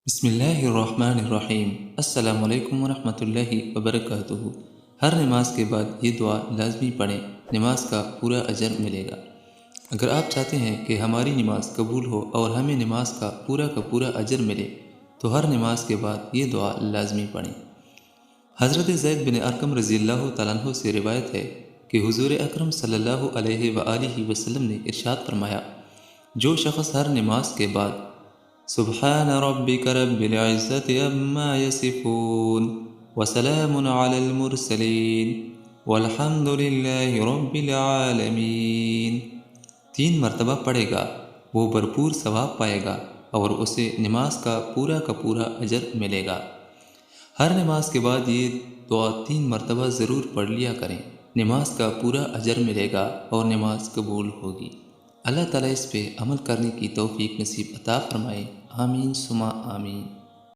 بسم اللہ الرحمن الرحیم۔ السلام علیکم ورحمۃ اللہ وبرکاتہ۔ ہر نماز کے بعد یہ دعا لازمی پڑھیں، نماز کا پورا اجر ملے گا۔ اگر آپ چاہتے ہیں کہ ہماری نماز قبول ہو اور ہمیں نماز کا پورا اجر ملے تو ہر نماز کے بعد یہ دعا لازمی پڑھیں۔ حضرت زید بن ارقم رضی اللہ تعالیٰ عنہ سے روایت ہے کہ حضور اکرم صلی اللہ علیہ وآلہ وسلم نے ارشاد فرمایا، جو شخص ہر نماز کے بعد سبحان ربک رب العزت عما یصفون وسلام علی المرسلین والحمد للہ رب العالمین 3 مرتبہ پڑھے گا، وہ بھرپور ثواب پائے گا اور اسے نماز کا پورا اجر ملے گا۔ ہر نماز کے بعد یہ دعا 3 مرتبہ ضرور پڑھ لیا کریں، نماز کا پورا اجر ملے گا اور نماز قبول ہوگی۔ اللہ تعالیٰ اس پہ عمل کرنے کی توفیق نصیب عطا فرمائے، آمین ثم آمین۔